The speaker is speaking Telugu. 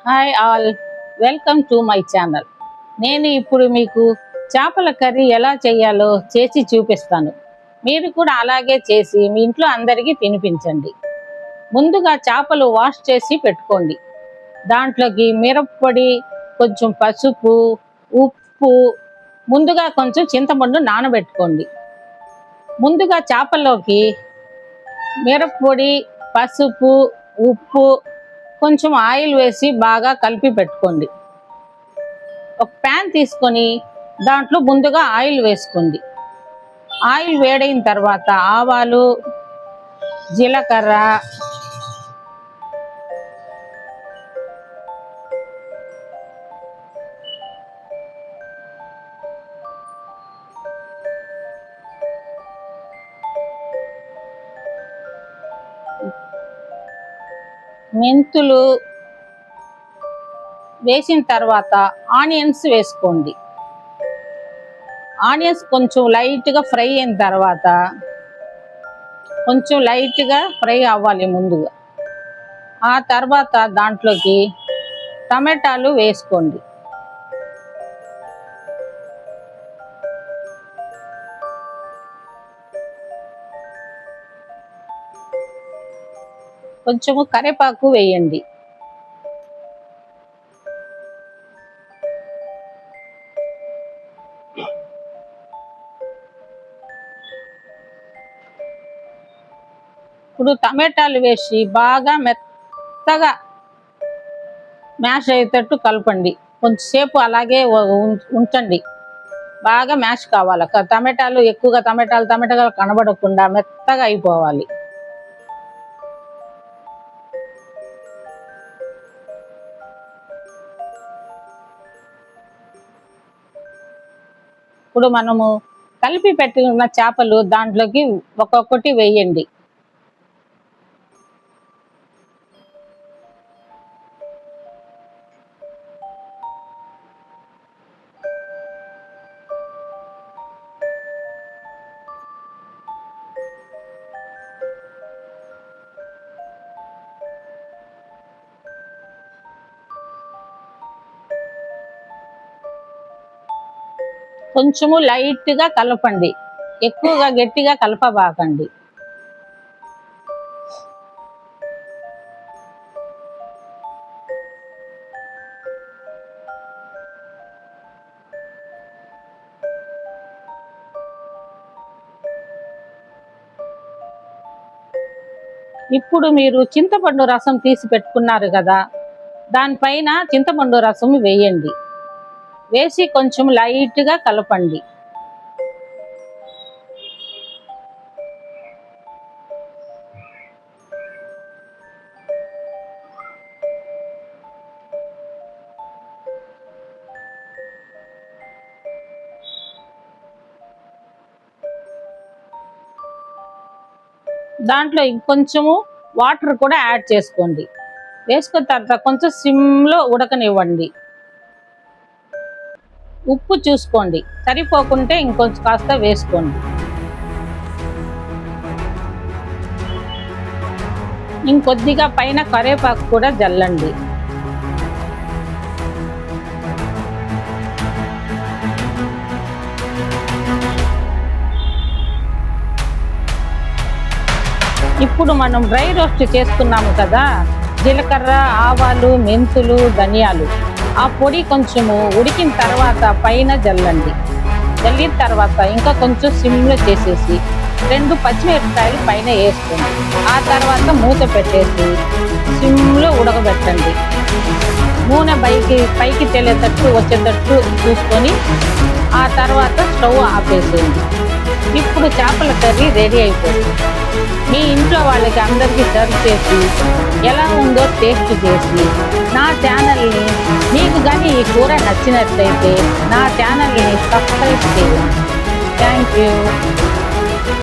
Hi all, welcome to my channel. నేను ఇప్పుడు మీకు చేపల కర్రీ ఎలా చేయాలో చేసి చూపిస్తాను. మీరు కూడా అలాగే చేసి మీ ఇంట్లో అందరికీ తినిపించండి. ముందుగా చేపలు వాష్ చేసి పెట్టుకోండి. దాంట్లోకి మిరప్పొడి, కొంచెం పసుపు, ఉప్పు, ముందుగా కొంచెం చింతపండు నానబెట్టుకోండి. ముందుగా చేపల్లోకి మిరప్పొడి, పసుపు, ఉప్పు, కొంచెం ఆయిల్ వేసి బాగా కలిపి పెట్టుకోండి. ఒక ప్యాన్ తీసుకొని దాంట్లో ముందుగా ఆయిల్ వేసుకోండి. ఆయిల్ వేడైన తర్వాత ఆవాలు, జీలకర్ర, మెంతులు వేసిన తర్వాత ఆనియన్స్ వేసుకోండి. ఆనియన్స్ కొంచెం లైట్గా ఫ్రై అయిన తర్వాత కొంచెం లైట్గా ఫ్రై అవ్వాలి ముందుగా. ఆ తర్వాత దాంట్లోకి టమాటాలు వేసుకోండి. కొంచెము కరివేపాకు వేయండి. ఇప్పుడు టమాటాలు వేసి బాగా మెత్తగా మ్యాష్ అయ్యేటట్టు కలపండి. కొంచెంసేపు అలాగే ఉంచండి. బాగా మ్యాష్ కావాలి. టమాటాలు ఎక్కువగా టమాటాలు కనబడకుండా మెత్తగా అయిపోవాలి. ఇప్పుడు మనము కలిపి పెట్టుకున్న చేపలు దాంట్లోకి ఒక్కొక్కటి వేయండి. కొంచెము లైట్గా కలపండి, ఎక్కువగా గట్టిగా కలపబాకండి. ఇప్పుడు మీరు చింతపండు రసం తీసి పెట్టుకున్నారు కదా, దానిపైన చింతపండు రసం వేయండి. వేసి కొంచెం లైట్గా కలపండి. దాంట్లో ఇంకొంచెము వాటర్ కూడా యాడ్ చేసుకోండి. వేసుకున్న తర్వాత కొంచెం సిమ్లో ఉడకనివ్వండి. ఉప్పు చూసుకోండి, సరిపోకుంటే ఇంకొంచెం కాస్త వేసుకోండి. ఇంకొద్దిగా పైన కరివేపాకు కూడా జల్లండి. ఇప్పుడు మనం డ్రై రోస్ట్ చేసుకున్నాము కదా, జీలకర్ర, ఆవాలు, మెంతులు, ధనియాలు, ఆ పొడి కొంచెము ఉడికిన తర్వాత పైన జల్లండి. జల్లిన తర్వాత ఇంకా కొంచెం సిమ్లో చేసేసి 2 పచ్చిమిరపకాయలు పైన వేసుకోండి. ఆ తర్వాత మూత పెట్టేసి సిమ్లో ఉడకబెట్టండి. నూనె పైకి తేలేటట్టు వచ్చేటట్టు చూసుకొని ఆ తర్వాత స్టవ్ ఆపేసేయండి. ఇప్పుడు చేపల కర్రీ రెడీ అయిపోయింది. మీ ఇంట్లో వాళ్ళకి అందరికీ సర్వ్ చేసి ఎలా ఉందో టేస్ట్ చేసి నా ఛానల్ని, మీకు కానీ ఈ కూర నచ్చినట్లయితే నా ఛానల్ని సబ్స్క్రైబ్ చేయండి. Thank you.